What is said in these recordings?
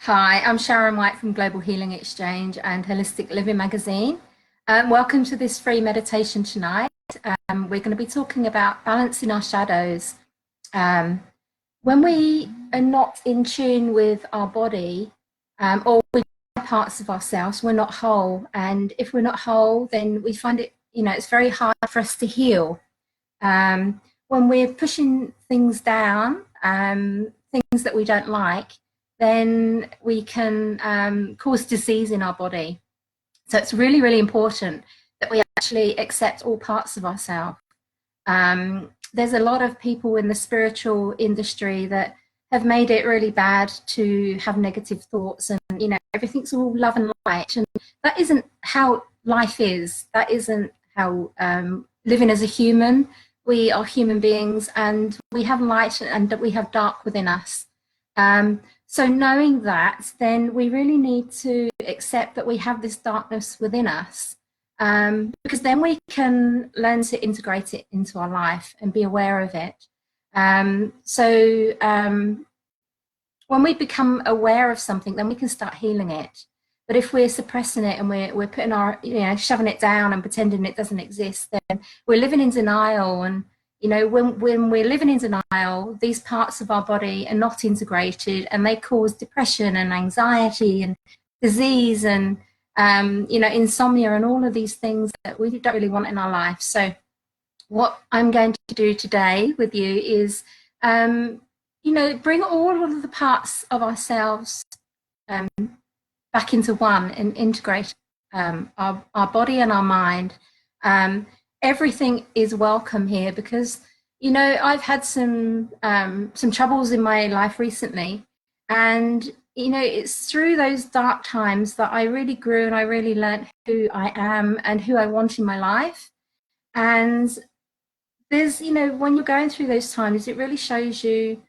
Hi, I'm Sharon White from Global Healing Exchange and Holistic Living Magazine. Welcome to this free meditation tonight. We're going to be talking about balancing our shadows. When we are not in tune with our body or with parts of ourselves, we're not whole. And if we're not whole, then we find it, it's very hard for us to heal. When we're pushing things down, things that we don't like, then we can cause disease in our body. So it's really, really important that we actually accept all parts of ourselves. There's a lot of people in the spiritual industry that have made it really bad to have negative thoughts and, everything's all love and light. And that isn't how life is. That isn't how living as a human. We are human beings and we have light and we have dark within us. So knowing that, then we really need to accept that we have this darkness within us, because then we can learn to integrate it into our life and be aware of it. When we become aware of something, then we can start healing it. But if we're suppressing it and we're putting our, shoving it down and pretending it doesn't exist, then we're living in denial. And when we're living in denial, these parts of our body are not integrated and they cause depression and anxiety and disease and, insomnia and all of these things that we don't really want in our life. So what I'm going to do today with you is, bring all of the parts of ourselves back into one and integrate our body and our mind. Everything is welcome here because, I've had some troubles in my life recently. And, it's through those dark times that I really grew and I really learned who I am and who I want in my life. And there's, when you're going through those times, it really shows you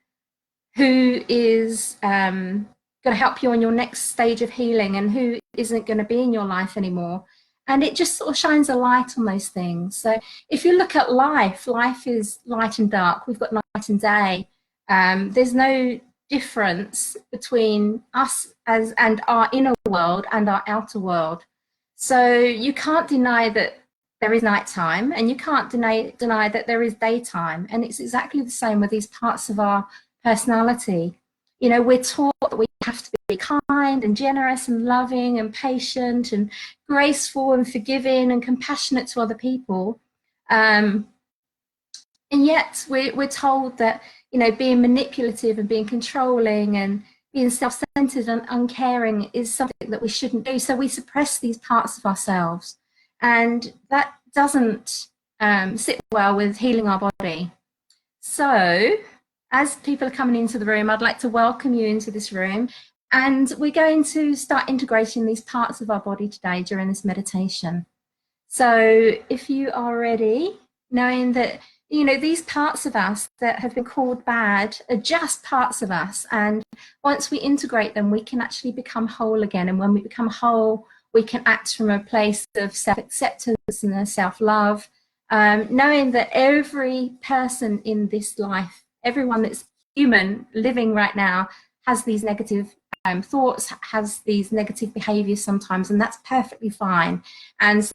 who is going to help you on your next stage of healing and who isn't going to be in your life anymore. And it just sort of shines a light on those things. So if you look at life is light and dark. We've got night and day. There's no difference between us and our inner world and our outer world. So you can't deny that there is nighttime and you can't deny that there is daytime. And it's exactly the same with these parts of our personality. We're taught that we have to be kind and generous and loving and patient and graceful and forgiving and compassionate to other people. And yet we're told that, being manipulative and being controlling and being self-centered and uncaring is something that we shouldn't do. So we suppress these parts of ourselves. And that doesn't sit well with healing our body. So as people are coming into the room, I'd like to welcome you into this room. And we're going to start integrating these parts of our body today during this meditation. So if you are ready, knowing that, these parts of us that have been called bad are just parts of us. And once we integrate them, we can actually become whole again. And when we become whole, we can act from a place of self-acceptance and self-love, knowing that every person in this life, everyone that's human living right now has these negative thoughts, has these negative behaviors sometimes, and that's perfectly fine. And so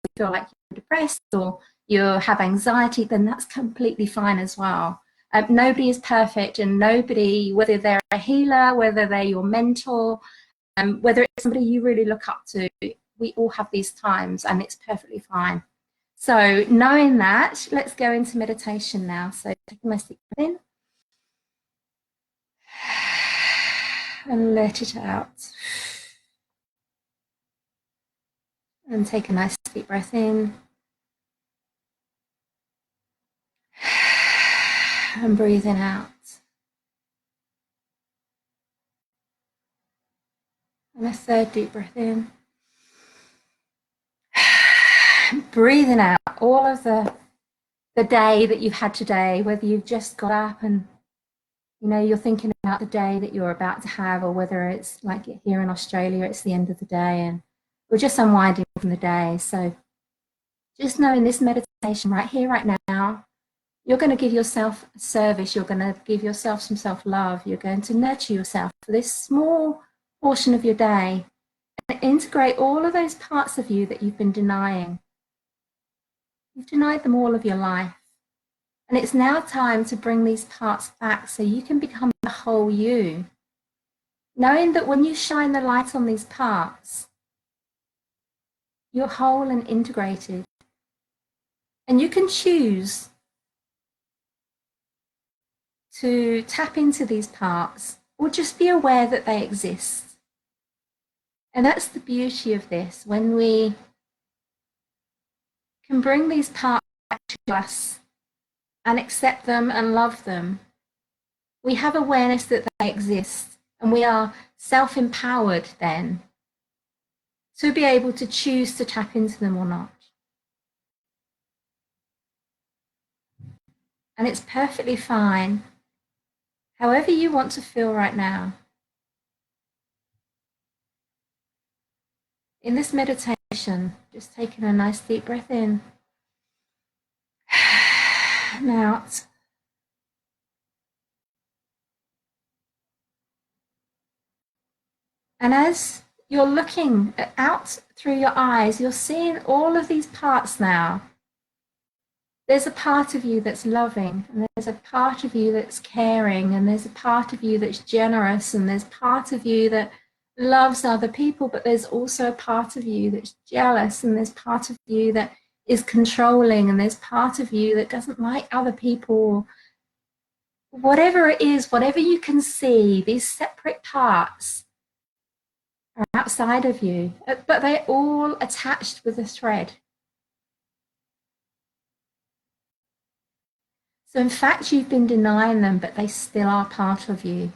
if you feel like you're depressed or you have anxiety, then that's completely fine as well. Nobody is perfect, and nobody, whether they're a healer, whether they're your mentor, whether it's somebody you really look up to, we all have these times and it's perfectly fine. So knowing that, let's go into meditation now. So take a nice deep breath in and let it out. And take a nice deep breath in and breathing out. And a third deep breath in. Breathing out all of the day that you've had today, whether you've just got up and you're thinking about the day that you're about to have, or whether it's like here in Australia, it's the end of the day and we're just unwinding from the day. So just knowing this meditation right here, right now, You're going to give yourself a service. You're going to give yourself some self-love. You're going to nurture yourself for this small portion of your day and integrate all of those parts of you that you've been denying. You've denied them all of your life. And it's now time to bring these parts back so you can become the whole you. Knowing that when you shine the light on these parts, you're whole and integrated. And you can choose to tap into these parts or just be aware that they exist. And that's the beauty of this, when we can bring these parts back to us and accept them and love them. We have awareness that they exist, and we are self-empowered then to be able to choose to tap into them or not. And it's perfectly fine, however you want to feel right now. In this meditation, just taking a nice deep breath in and out. And as you're looking out through your eyes, you're seeing all of these parts now. There's a part of you that's loving, and there's a part of you that's caring, and there's a part of you that's generous, and there's part of you that loves other people, but there's also a part of you that's jealous, and there's part of you that is controlling, and there's part of you that doesn't like other people. Whatever it is, whatever you can see, these separate parts are outside of you, but they're all attached with a thread. So in fact, you've been denying them, but they still are part of you.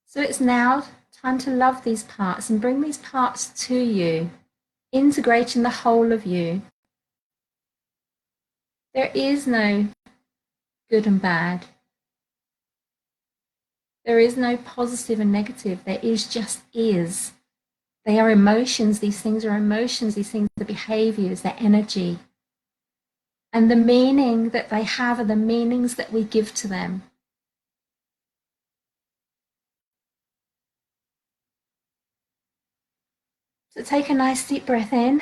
So it's now time to love these parts and bring these parts to you, integrating the whole of you. There is no good and bad. There is no positive and negative. There is just is. They are emotions. These things are emotions. These things are behaviors. They're energy. And the meaning that they have are the meanings that we give to them. So take a nice deep breath in.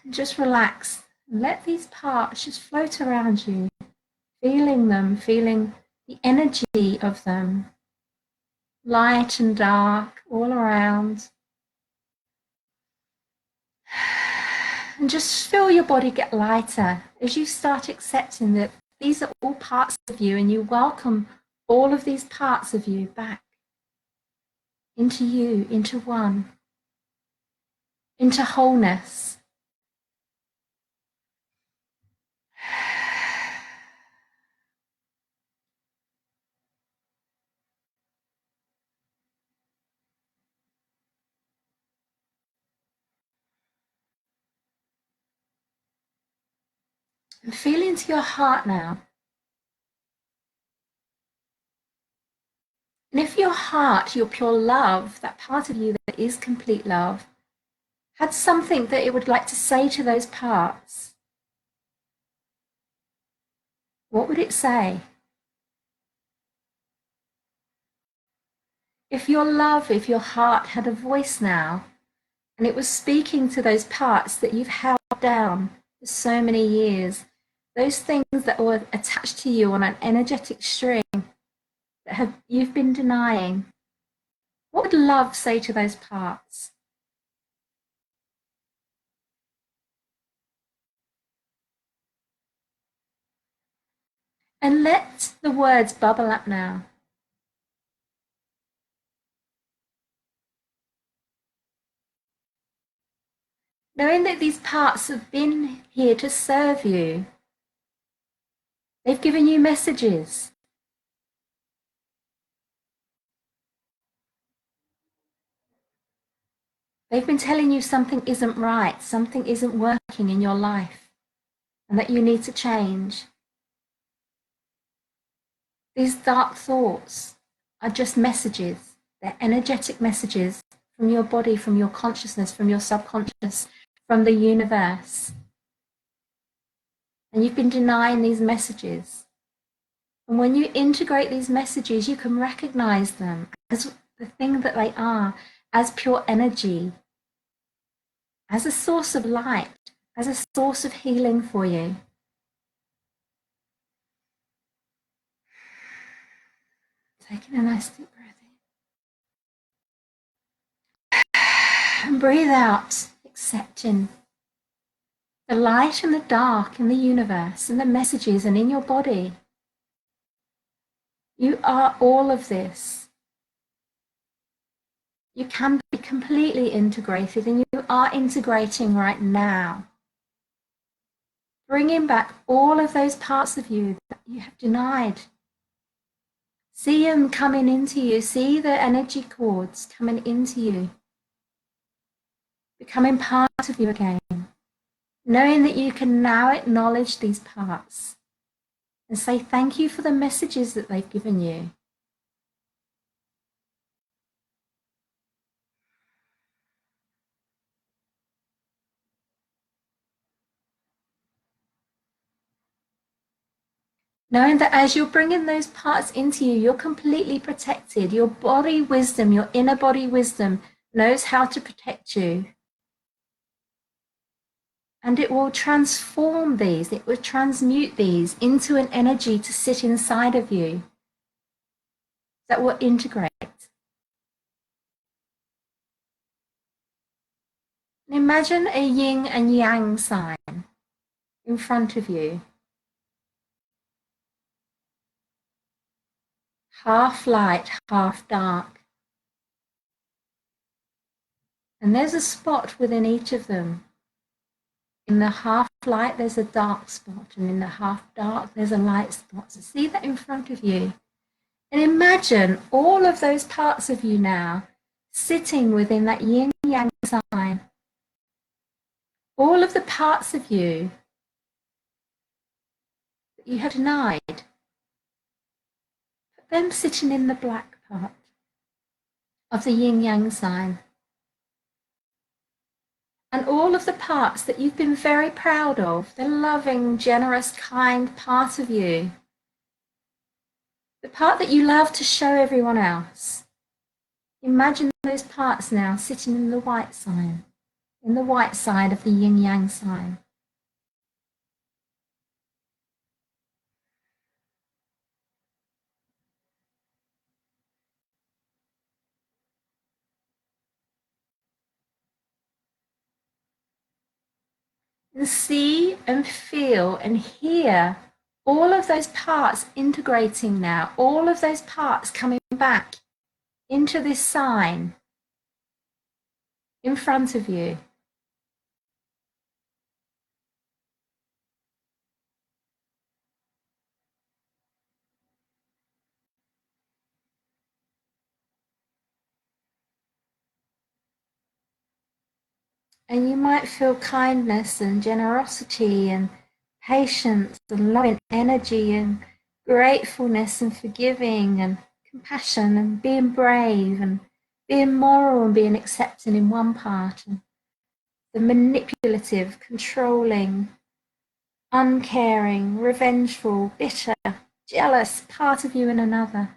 Just relax. Let these parts just float around you, feeling them, feeling the energy of them, light and dark all around. And just feel your body get lighter as you start accepting that these are all parts of you, and you welcome all of these parts of you back into one, into wholeness. And feel into your heart now. And if your heart, your pure love, that part of you that is complete love, had something that it would like to say to those parts, what would it say? If your love, if your heart had a voice now, and it was speaking to those parts that you've held down for so many years, those things that were attached to you on an energetic string that you've been denying, what would love say to those parts? And let the words bubble up now. Knowing that these parts have been here to serve you. They've given you messages. They've been telling you something isn't right, something isn't working in your life, and that you need to change. These dark thoughts are just messages. They're energetic messages from your body, from your consciousness, from your subconscious, from the universe. and you've been denying these messages. And when you integrate these messages, you can recognize them as the thing that they are, as pure energy, as a source of light, as a source of healing for you. Taking a nice deep breath in. And breathe out, accepting the light and the dark in the universe and the messages and in your body. You are all of this. You can be completely integrated, and you are integrating right now. Bringing back all of those parts of you that you have denied. See them coming into you. See the energy cords coming into you. Becoming part of you again. Knowing that you can now acknowledge these parts and say thank you for the messages that they've given you. Knowing that as you're bringing those parts into you, you're completely protected. Your body wisdom, your inner body wisdom knows how to protect you. And it will transform these, it will transmute these into an energy to sit inside of you that will integrate. And imagine a yin and yang sign in front of you. Half light, half dark. And there's a spot within each of them. In the half light, there's a dark spot, and in the half dark, there's a light spot. So see that in front of you. And imagine all of those parts of you now sitting within that yin yang sign. All of the parts of you that you had denied, put them sitting in the black part of the yin yang sign. And all of the parts that you've been very proud of, the loving, generous, kind part of you, the part that you love to show everyone else. Imagine those parts now sitting in the white sign, in the white side of the yin yang sign. And see and feel and hear all of those parts integrating now, all of those parts coming back into this sign in front of you. And you might feel kindness and generosity and patience and loving energy and gratefulness and forgiving and compassion and being brave and being moral and being accepting in one part, and the manipulative, controlling, uncaring, revengeful, bitter, jealous part of you in another.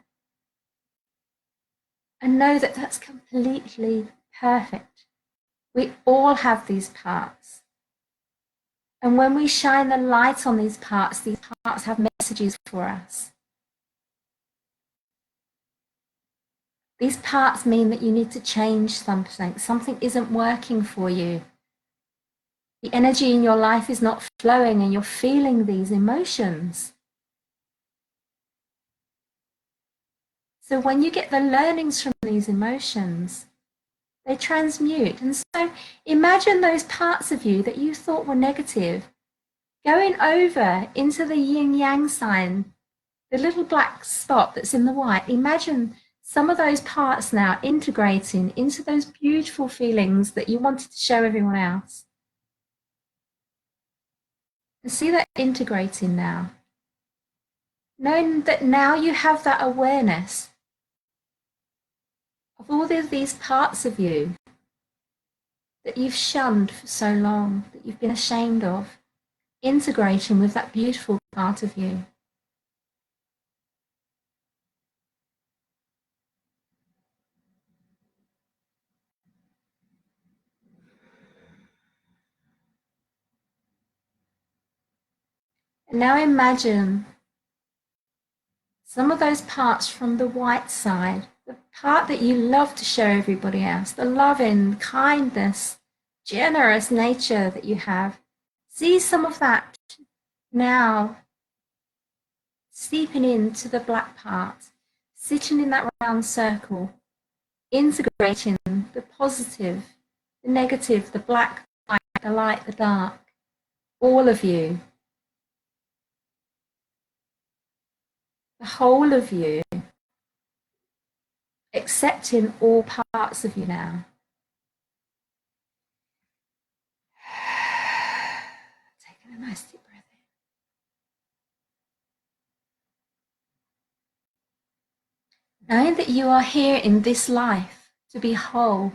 And know that that's completely perfect. We all have these parts. And when we shine the light on these parts have messages for us. These parts mean that you need to change something. Something isn't working for you. The energy in your life is not flowing and you're feeling these emotions. So when you get the learnings from these emotions, they transmute. And so imagine those parts of you that you thought were negative going over into the yin yang sign, the little black spot that's in the white. Imagine some of those parts now integrating into those beautiful feelings that you wanted to show everyone else. And see that integrating now. Knowing that now you have that awareness of all of these parts of you that you've shunned for so long, that you've been ashamed of, integrating with that beautiful part of you. And now imagine some of those parts from the white side, the part that you love to show everybody else, the loving, kindness, generous nature that you have. See some of that now seeping into the black part, sitting in that round circle, integrating the positive, the negative, the black, the light, the dark, all of you, the whole of you, accepting all parts of you now. Taking a nice deep breath in. Knowing that you are here in this life to be whole.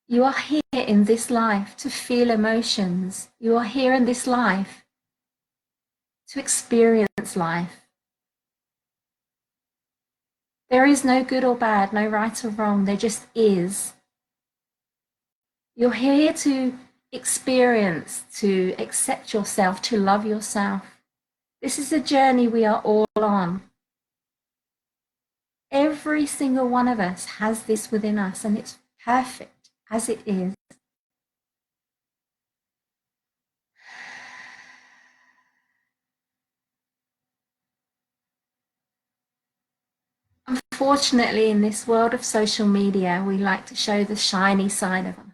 You are here in this life to feel emotions. You are here in this life to experience life. There is no good or bad, no right or wrong, there just is. You're here to experience, to accept yourself, to love yourself. This is a journey we are all on. Every single one of us has this within us, and it's perfect as it is. Unfortunately, in this world of social media, we like to show the shiny side of us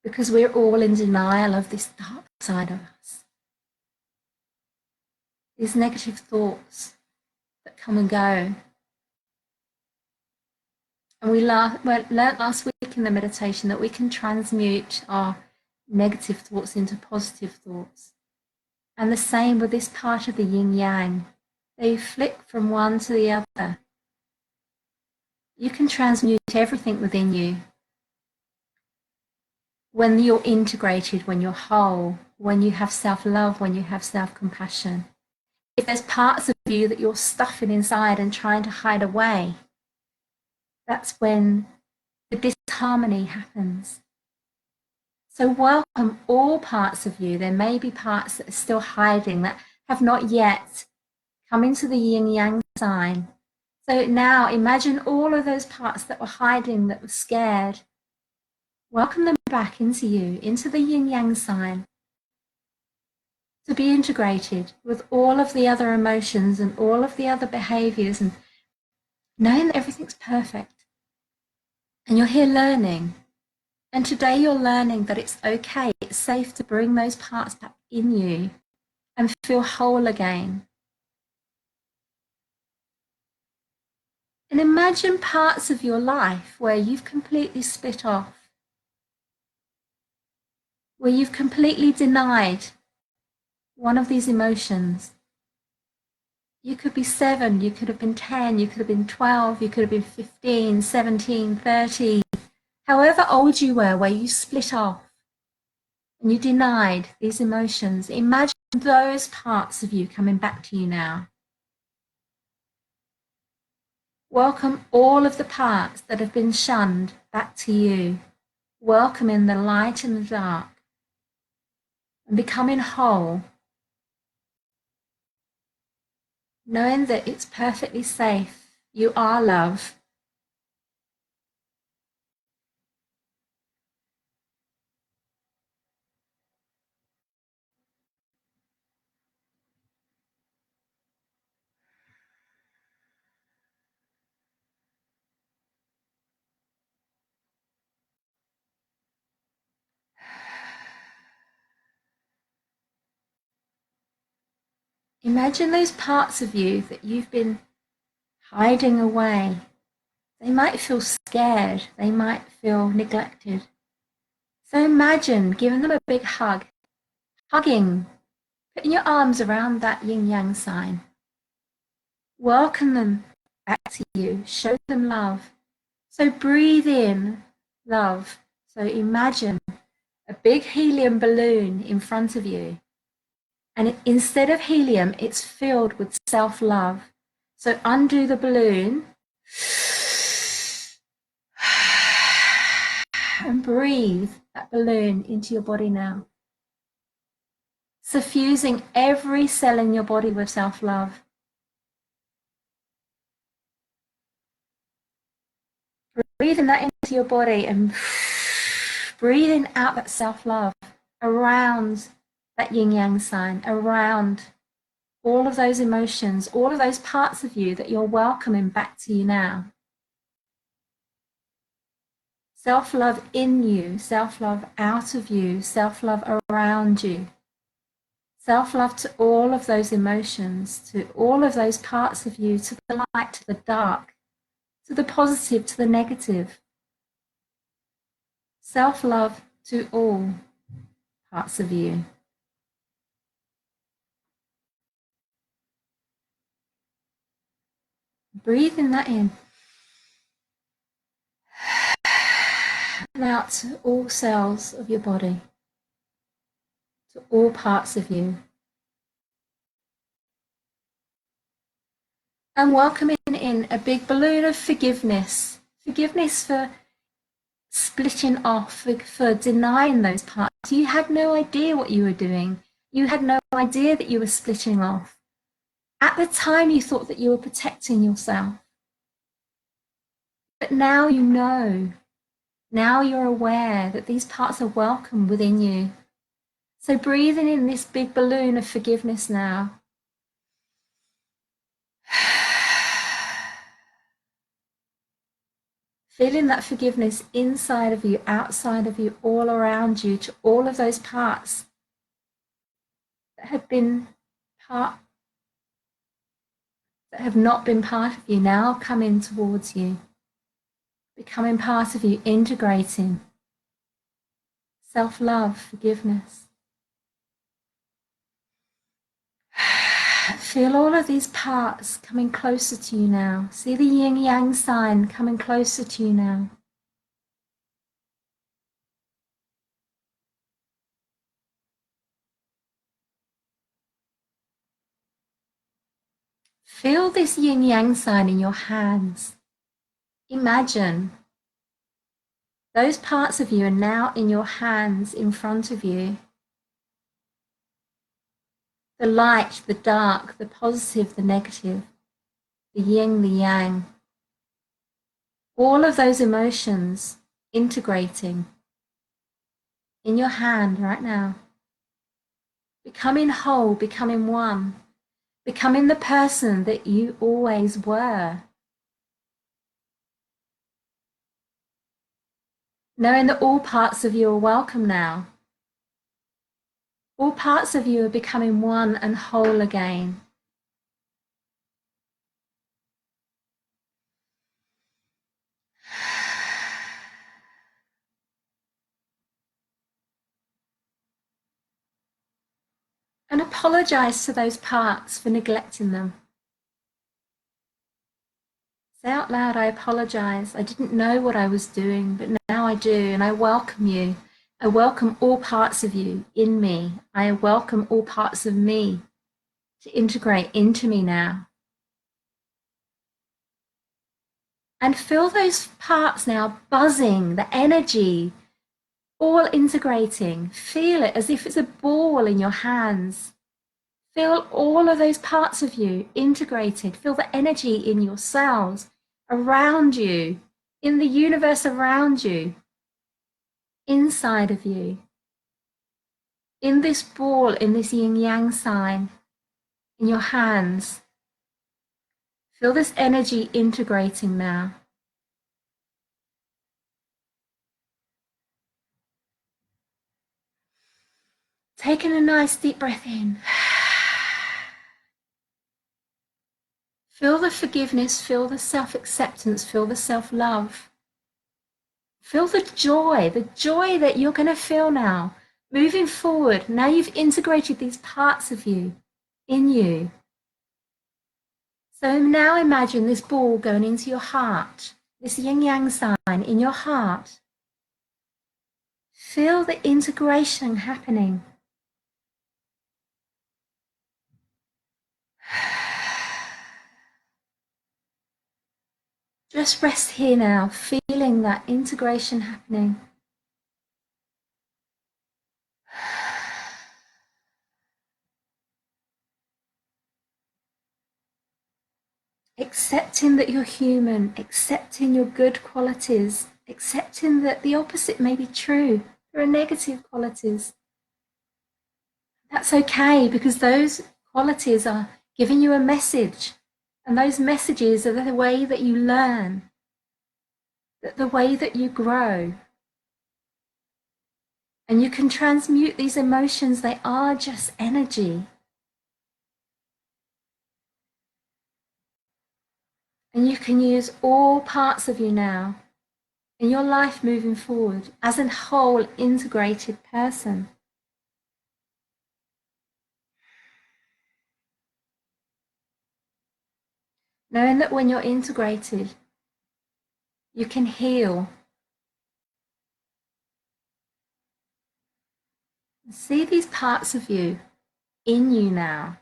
because we're all in denial of this dark side of us. These negative thoughts that come and go. And we learned last week in the meditation that we can transmute our negative thoughts into positive thoughts. And the same with this part of the yin yang. They flick from one to the other. You can transmute everything within you when you're integrated, when you're whole, when you have self-love, when you have self-compassion. If there's parts of you that you're stuffing inside and trying to hide away, that's when the disharmony happens. So welcome all parts of you. There may be parts that are still hiding, that have not yet come into the yin-yang sign. So now imagine all of those parts that were hiding, that were scared. Welcome them back into you, into the yin-yang sign, to be integrated with all of the other emotions and all of the other behaviors, and knowing that everything's perfect. And you're here learning. And today you're learning that it's okay, it's safe to bring those parts back in you and feel whole again. And imagine parts of your life where you've completely split off, where you've completely denied one of these emotions. You could be 7, you could have been 10, you could have been 12, you could have been 15, 17, 30, however old you were, where you split off and you denied these emotions. Imagine those parts of you coming back to you now. Welcome all of the parts that have been shunned back to you. Welcome in the light and the dark, and becoming whole, knowing that it's perfectly safe. You are love. Imagine those parts of you that you've been hiding away. They might feel scared. They might feel neglected. So imagine giving them a big hug, hugging, putting your arms around that yin-yang sign. Welcome them back to you. Show them love. So breathe in love. So imagine a big helium balloon in front of you. And instead of helium, it's filled with self-love. So undo the balloon and breathe that balloon into your body now. Suffusing every cell in your body with self-love. Breathing that into your body and breathing out that self-love around that yin-yang sign, around all of those emotions, all of those parts of you that you're welcoming back to you now. Self-love in you, self-love out of you, self-love around you. Self-love to all of those emotions, to all of those parts of you, to the light, to the dark, to the positive, to the negative. Self-love to all parts of you. Breathing that in. And out to all cells of your body, to all parts of you. And welcoming in a big balloon of forgiveness. Forgiveness for splitting off, for denying those parts. You had no idea what you were doing. You had no idea that you were splitting off. At the time, you thought that you were protecting yourself. But now you know. Now you're aware that these parts are welcome within you. So breathing in this big balloon of forgiveness now. Feeling that forgiveness inside of you, outside of you, all around you, to all of those parts that have not been part of you, now coming towards you, becoming part of you, integrating self-love, forgiveness. Feel all of these parts coming closer to you now. See the yin-yang sign coming closer to you now. Feel this yin-yang sign in your hands. Imagine those parts of you are now in your hands in front of you. The light, the dark, the positive, the negative, the yin, the yang. All of those emotions integrating in your hand right now. Becoming whole, becoming one, becoming the person that you always were. Knowing that all parts of you are welcome now. All parts of you are becoming one and whole again. And apologize to those parts for neglecting them. Say out loud, I apologize. I didn't know what I was doing, but now I do, and I welcome you. I welcome all parts of you in me. I welcome all parts of me to integrate into me now. And feel those parts now buzzing, the energy, all integrating. Feel it as if it's a ball in your hands. Feel all of those parts of you integrated. Feel the energy in your cells, around you, in the universe around you, inside of you. In this ball, in this yin-yang sign, in your hands. Feel this energy integrating now. Taking a nice deep breath in. Feel the forgiveness, feel the self-acceptance, feel the self-love. Feel the joy that you're going to feel now. Moving forward, now you've integrated these parts of you in you. So now imagine this ball going into your heart, this yin-yang sign in your heart. Feel the integration happening. Just rest here now, feeling that integration happening. Accepting that you're human, accepting your good qualities, accepting that the opposite may be true. There are negative qualities. That's okay, because those qualities are giving you a message, and those messages are the way that you learn, the way that you grow. And you can transmute these emotions, they are just energy. And you can use all parts of you now in your life moving forward as a whole integrated person. Knowing that when you're integrated, you can heal. See these parts of you in you now,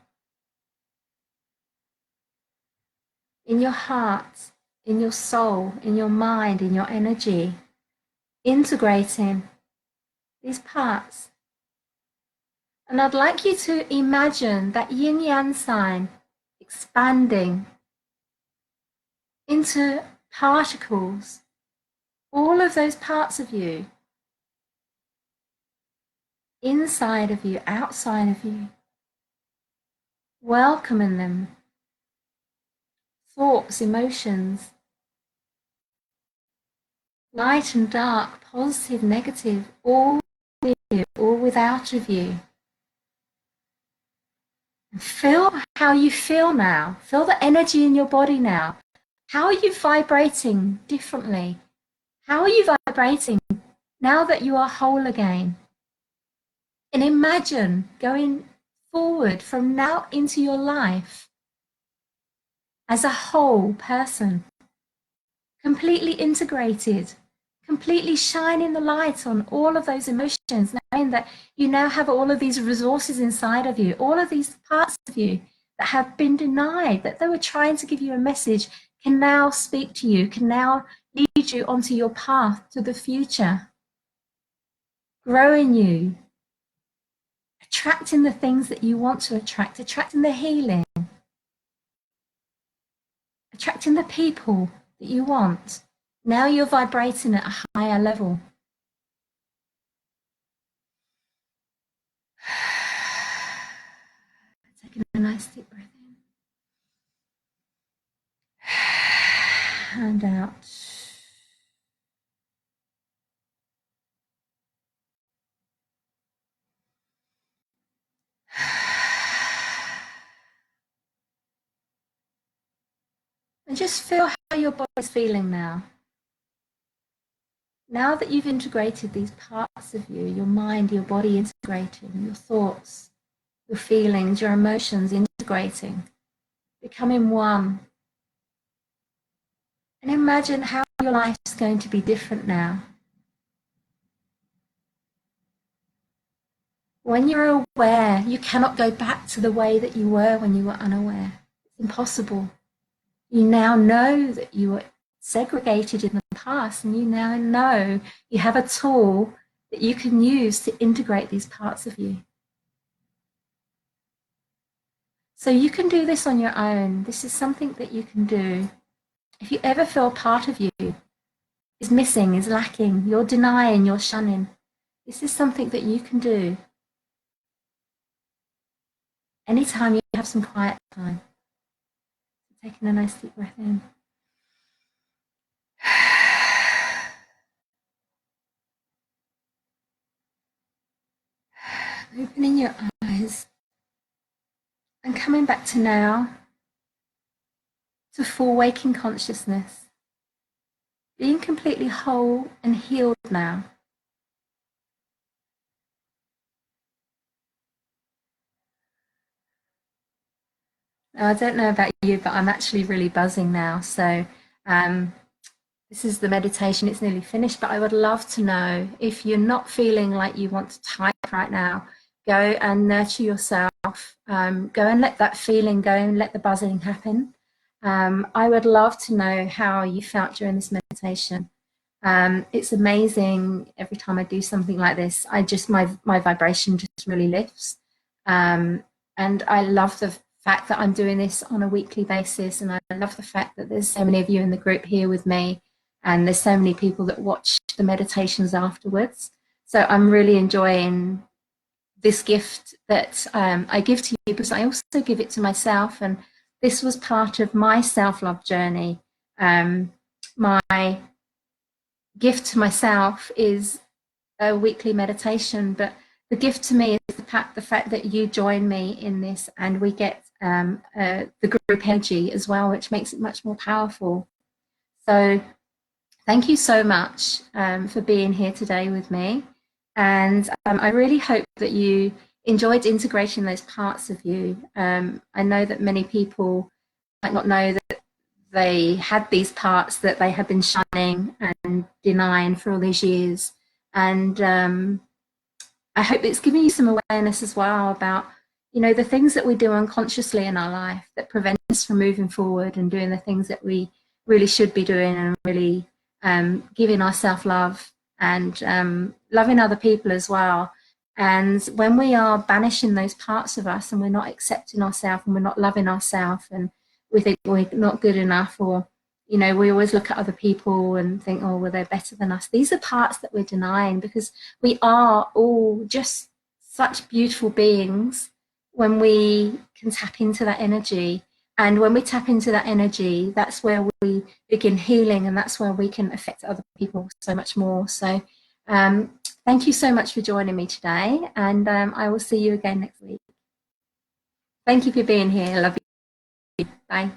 in your heart, in your soul, in your mind, in your energy, integrating these parts. And I'd like you to imagine that yin-yang sign expanding into particles, all of those parts of you, inside of you, outside of you, welcoming them, thoughts, emotions, light and dark, positive, negative, all with you, all without of you. And feel how you feel now. Feel the energy in your body now. How are you vibrating differently? How are you vibrating now that you are whole again? And imagine going forward from now into your life as a whole person, completely integrated, completely shining the light on all of those emotions, knowing that you now have all of these resources inside of you, all of these parts of you that have been denied, that they were trying to give you a message, can now speak to you, can now lead you onto your path to the future, growing you, attracting the things that you want to attract, attracting the healing, attracting the people that you want. Now you're vibrating at a higher level. Taking a nice deep breath in and out. And just feel how your body's feeling now. Now that you've integrated these parts of you, your mind, your body integrating, your thoughts, your feelings, your emotions integrating, becoming one. And imagine how your life is going to be different now. When you're aware, you cannot go back to the way that you were when you were unaware. It's impossible. You now know that you were segregated in the past, and you now know you have a tool that you can use to integrate these parts of you. So you can do this on your own. This is something that you can do. If you ever feel part of you is missing, is lacking, you're denying, you're shunning, this is something that you can do anytime you have some quiet time. Taking a nice deep breath in. Opening your eyes and coming back to now, to full waking consciousness, being completely whole and healed now. Now, I don't know about you, but I'm actually really buzzing now. So This is the meditation, it's nearly finished, but I would love to know if you're not feeling like you want to type right now, go and nurture yourself. Go and let that feeling go and let the buzzing happen. I would love to know how you felt during this meditation. It's amazing every time I do something like this. My vibration just really lifts. And I love the fact that I'm doing this on a weekly basis, and I love the fact that there's so many of you in the group here with me, and there's so many people that watch the meditations afterwards. So I'm really enjoying this gift that I give to you, because I also give it to myself, and this was part of my self-love journey. My gift to myself is a weekly meditation, but the gift to me is the fact that you join me in this, and we get the group energy as well, which makes it much more powerful. So thank you so much for being here today with me. And I really hope that you enjoyed integrating those parts of you. I know that many people might not know that they had these parts that they had been shunning and denying for all these years. And I hope it's giving you some awareness as well about, you know, the things that we do unconsciously in our life that prevent us from moving forward and doing the things that we really should be doing, and really giving ourselves love and loving other people as well. And when we are banishing those parts of us, and we're not accepting ourselves, and we're not loving ourselves, and we think we're not good enough, or, you know, we always look at other people and think, oh, well, they're better than us. These are parts that we're denying, because we are all just such beautiful beings when we can tap into that energy. And when we tap into that energy, that's where we begin healing, and that's where we can affect other people so much more. So thank you so much for joining me today, and I will see you again next week. Thank you for being here. Love you. Bye.